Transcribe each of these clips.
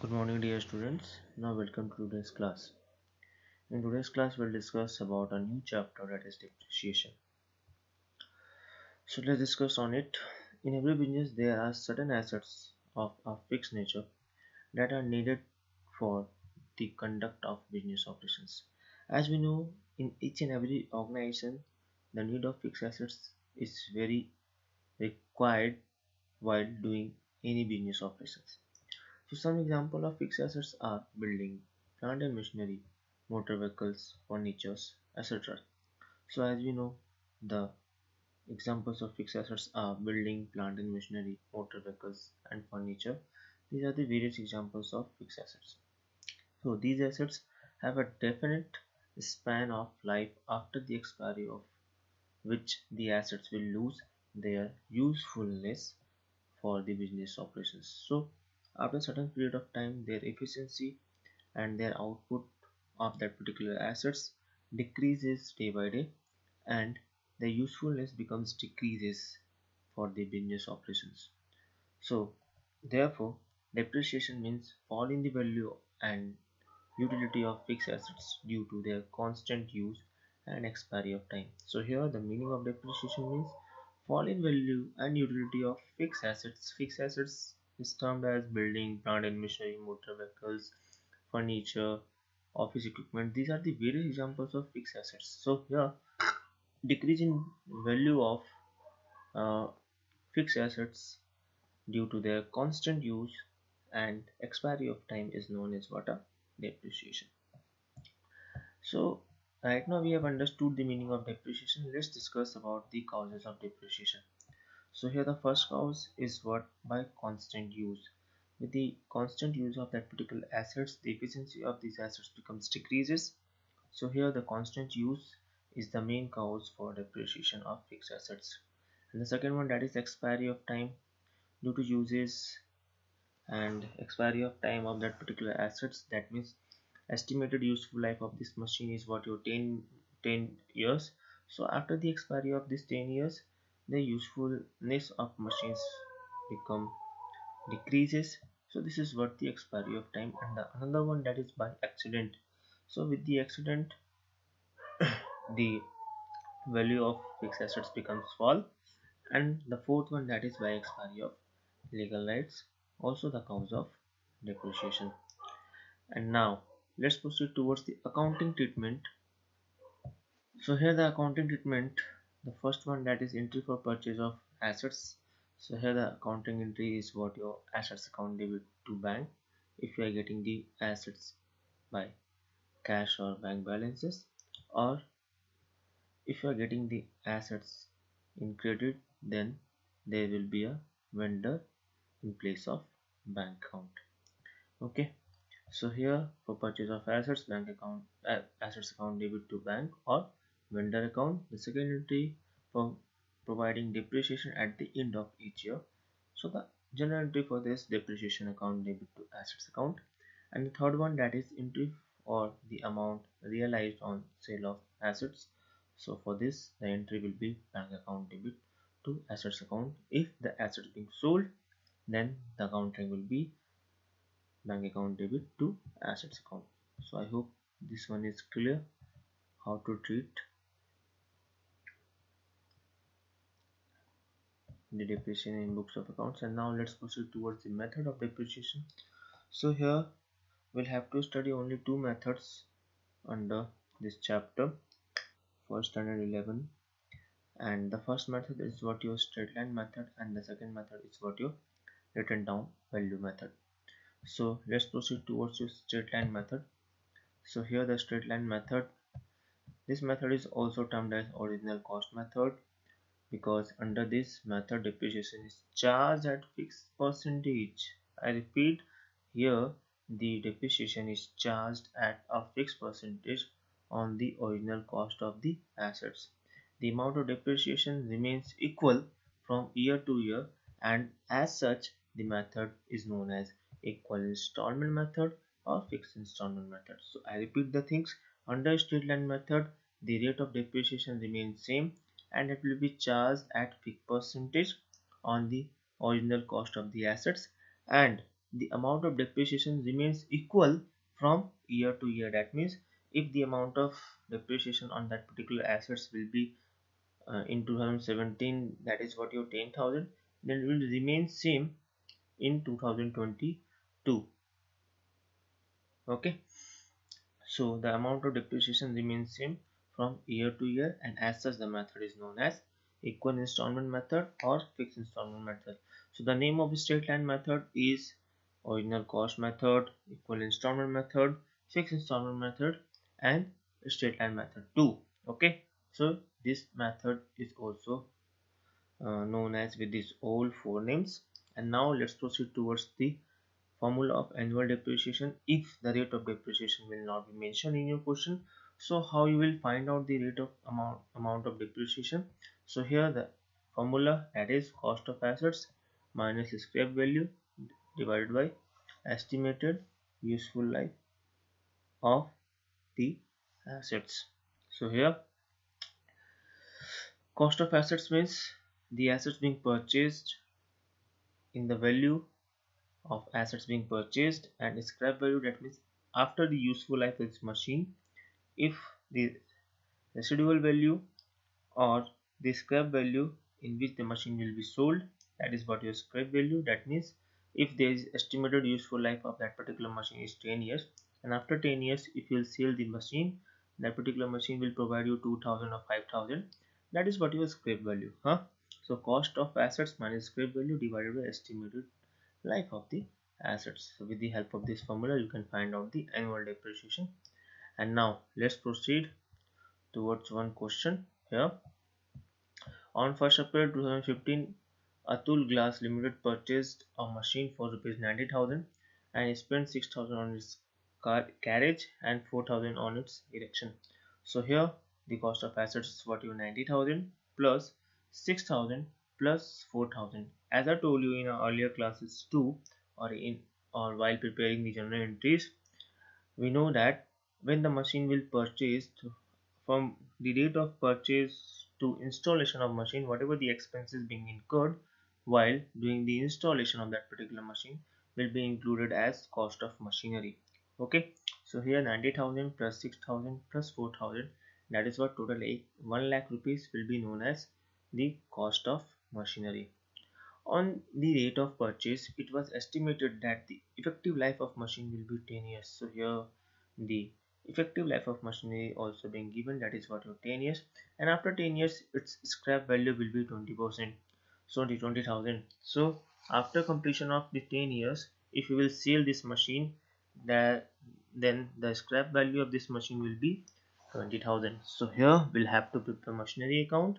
Good morning dear students. Now welcome to today's class. In today's class we'll discuss about a new chapter that is depreciation. So let's discuss on it. In every business there are certain assets of a fixed nature that are needed for the conduct of business operations. As we know, in each and every organization the need of fixed assets is very required while doing any business operations. So some example of fixed assets are building, plant and machinery, motor vehicles, furnitures, etc. So as we know, the examples of fixed assets are building, plant and machinery, motor vehicles and furniture. These are the various examples of fixed assets. So these assets have a definite span of life after the expiry of which the assets will lose their usefulness for the business operations. So after a certain period of time their efficiency and their output of that particular assets decreases day by day and the usefulness becomes decreases for the business operations. So therefore depreciation means fall in the value and utility of fixed assets due to their constant use and expiry of time. So here the meaning of depreciation means fall in value and utility of fixed assets. Fixed assets is termed as building, plant and machinery, motor vehicles, furniture, office equipment. These are the various examples of fixed assets. So here decrease in value of uh, fixed assets due to their constant use and expiry of time is known as what a depreciation. So right now we have understood the meaning of depreciation. Let's discuss about the causes of depreciation. So here the first cause is what by constant use. With the constant use of that particular assets, the efficiency of these assets becomes decreases. So here the constant use is the main cause for depreciation of fixed assets. And the second one, that is expiry of time due to uses and expiry of time of that particular assets. That means estimated useful life of this machine is what your 10 years. So after the expiry of this 10 years the usefulness of machines become decreases. So this is what the expiry of time. And the another one, that is by accident. So with the accident the value of fixed assets becomes fall. And the fourth one, that is by expiry of legal rights, also the cause of depreciation. And now let's proceed towards the accounting treatment. So here the accounting treatment, the first one, that is entry for purchase of assets. So here the accounting entry is what your assets account debit to bank if you are getting the assets by cash or bank balances, or if you are getting the assets in credit then there will be a vendor in place of bank account. Okay, so here for purchase of assets, bank account assets account debit to bank or vendor account. The second entry for providing depreciation at the end of each year. So the general entry for this, depreciation account debit to assets account. And the third one, that is entry or the amount realized on sale of assets. So for this the entry will be bank account debit to assets account. If the assets being sold then the accounting will be bank account debit to assets account. So I hope this one is clear how to treat the depreciation in books of accounts. And now let's proceed towards the method of depreciation. So here we'll have to study only two methods under this chapter for standard 11. And the first method is what your straight line method, and the second method is what your written down value method. So let's proceed towards your straight line method. So here the straight line method, this method is also termed as original cost method, because under this method depreciation is charged at fixed percentage. I repeat, here the depreciation is charged at a fixed percentage on the original cost of the assets. The amount of depreciation remains equal from year to year, and as such the method is known as equal installment method or fixed installment method. So I repeat the things. Under straight line method the rate of depreciation remains same and it will be charged at fixed percentage on the original cost of the assets, and the amount of depreciation remains equal from year to year. That means if the amount of depreciation on that particular assets will be in 2017, that is what your 10,000, then it will remain same in 2022. Okay, so the amount of depreciation remains same from year to year, and as such the method is known as equal installment method or fixed installment method. So the name of the straight line method is original cost method, equal installment method, fixed installment method, and straight line method too. Okay, so this method is also known as with these all four names. And now let's proceed towards the formula of annual depreciation if the rate of depreciation will not be mentioned in your question. So how you will find out the rate of amount of depreciation? So here the formula, that is cost of assets minus scrap value divided by estimated useful life of the assets. So here cost of assets means the assets being purchased in the value of assets being purchased, and scrap value, that means after the useful life of this machine, if the residual value or the scrap value in which the machine will be sold, that is what your scrap value. That means if there is estimated useful life of that particular machine is 10 years, and after 10 years if you will sell the machine, that particular machine will provide you 2000 or 5000, that is what your scrap value. So cost of assets minus scrap value divided by estimated life of the assets. So with the help of this formula you can find out the annual depreciation. And now let's proceed towards one question here. On 1st April 2015, Atul Glass Limited purchased a machine for rupees 90,000 and spent 6,000 on its carriage and 4,000 on its erection. So here the cost of assets is what you 90,000 plus 6,000 plus 4,000. As I told you in our earlier classes too, or while preparing the journal entries, we know that when the machine will purchase, from the date of purchase to installation of machine, whatever the expenses being incurred while doing the installation of that particular machine will be included as cost of machinery. Okay, so here 90,000 plus 6,000 plus 4,000, that is what total 1 lakh rupees will be known as the cost of machinery. On the rate of purchase, it was estimated that the effective life of machine will be 10 years. So here the effective life of machinery also being given, that is what your 10 years, and after 10 years its scrap value will be 20%, so the 20,000. So after completion of the 10 years, if you will sell this machine, that then the scrap value of this machine will be 20,000. So here we'll have to prepare machinery account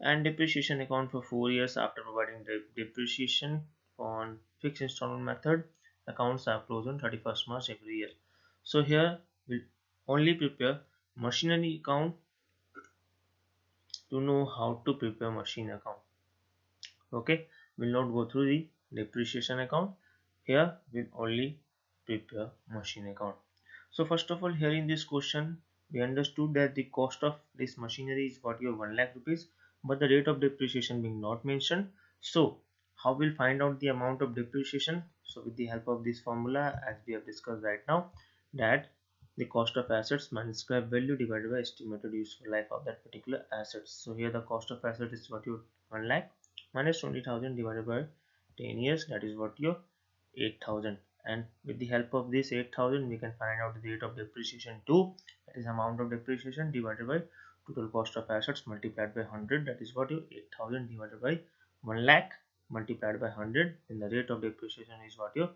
and depreciation account for 4 years. After providing the depreciation on fixed installment method, accounts are closed on 31st March every year. So here we'll only prepare machinery account to know how to prepare machine account. Okay, we'll not go through the depreciation account. Here we'll only prepare machine account. So first of all, here in this question we understood that the cost of this machinery is what your 1 lakh rupees, but the rate of depreciation being not mentioned. So how we'll find out the amount of depreciation? So with the help of this formula, as we have discussed right now, that the cost of assets minus scrap value divided by estimated useful life of that particular assets. So here the cost of asset is what your 1 lakh minus 20,000 divided by 10 years, that is what your 8,000. And with the help of this 8,000 we can find out the rate of depreciation too, that is amount of depreciation divided by total cost of assets multiplied by 100, that is what your 8,000 divided by 1 lakh multiplied by 100, then the rate of depreciation is what your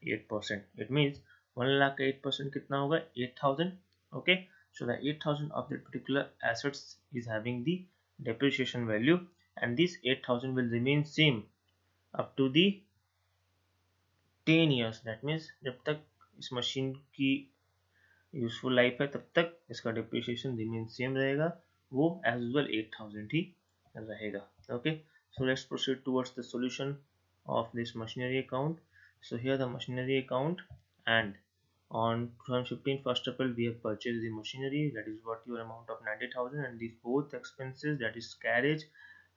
8%. It means 1 lakh 8% kitna hoga 8,000. Okay, so the 8,000 of that particular assets is having the depreciation value, and this 8,000 will remain same up to the 10 years. That means जब तक इस machine की useful life है तब तक इसका depreciation remain same रहेगा, वो एज यूजुअल 8,000 ही रहेगा. Okay, so let's proceed towards the solution of this machinery account. So here the machinery account, and on 2015 1st April we have purchased the machinery, that is what your amount of 90,000, and these both expenses, that is carriage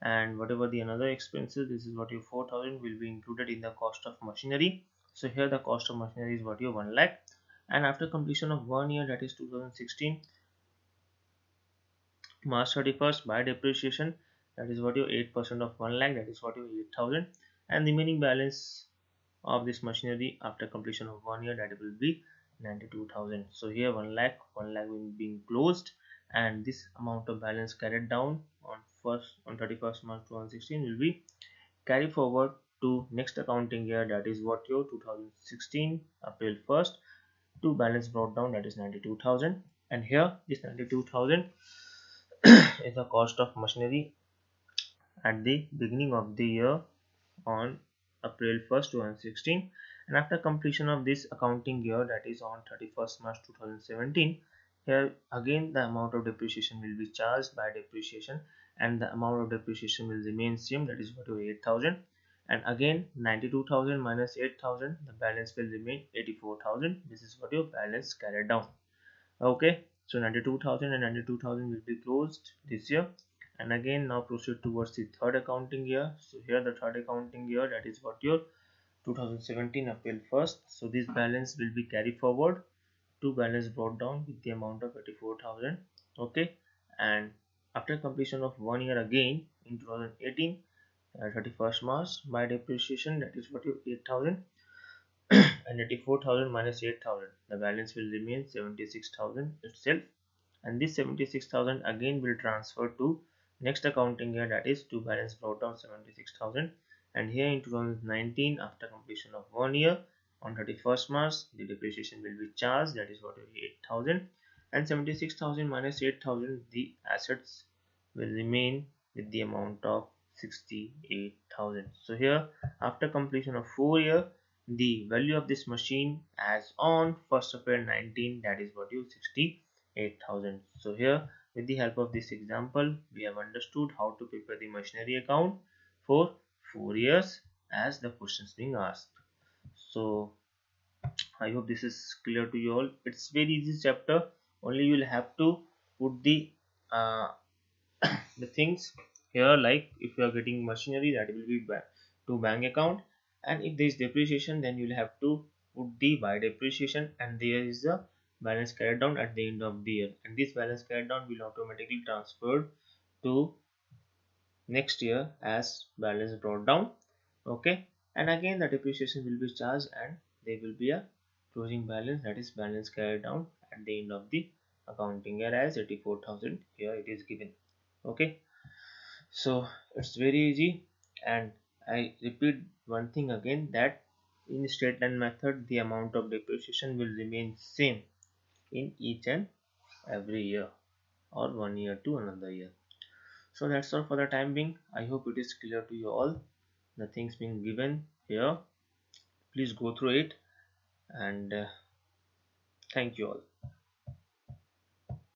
and whatever the another expenses, this is what your 4,000 will be included in the cost of machinery. So here the cost of machinery is what you 1 lakh, and after completion of 1 year, that is 2016 March 31st, by depreciation, that is what your 8% of 1 lakh, that is what your 8,000, and remaining balance of this machinery after completion of 1 year, that will be 92,000. So here 1 lakh will be closed, and this amount of balance carried down on 31st March 2016 will be carried forward to next accounting year, that is what your 2016 April 1st, to balance brought down, that is 92,000. And here this 92,000 is the cost of machinery at the beginning of the year on April 1st 2016, and after completion of this accounting year, that is on 31st March 2017, here again the amount of depreciation will be charged by depreciation, and the amount of depreciation will remain same, that is what 8,000, and again 92,000 minus 8,000, the balance will remain 84,000. This is what your balance carried down. Okay, so 92,000 and 92,000 will be closed this year, and again now proceed towards the third accounting year. So here the third accounting year, that is what your 2017 April 1st. So this balance will be carried forward to balance brought down with the amount of 84,000. Okay, and after completion of 1 year again in 2018 31st March, by depreciation, that is what your 8,000, and 84,000 minus 8,000, the balance will remain 76,000 itself, and this 76,000 again will transfer to next accounting year, that is to balance brought down 76,000. And here in 2019, after completion of 1 year on 31st March, the depreciation will be charged, that is what 8,000, and 76,000 minus 8,000, the assets will remain with the amount of 68,000. So here after completion of 4 year, the value of this machine as on 1st April 19, that is what you 68,000. So here with the help of this example, we have understood how to prepare the machinery account for 4 years as the questions being asked. So I hope this is clear to you all. It's very easy chapter. Only you will have to put uh, the things here, like if you are getting machinery, that will be back to bank account, and if there is depreciation, then you will have to put the by depreciation, and there is a balance carried down at the end of the year, and this balance carried down will automatically transferred to next year as balance brought down. Okay, and again the depreciation will be charged, and there will be a closing balance, that is balance carried down at the end of the accounting year as 84,000 here it is given. Okay, so it's very easy, and I repeat one thing again, that in straight line method the amount of depreciation will remain same in each and every year, or 1 year to another year. So that's all for the time being. I hope it is clear to you all, the things being given here. Please go through it, and thank you all.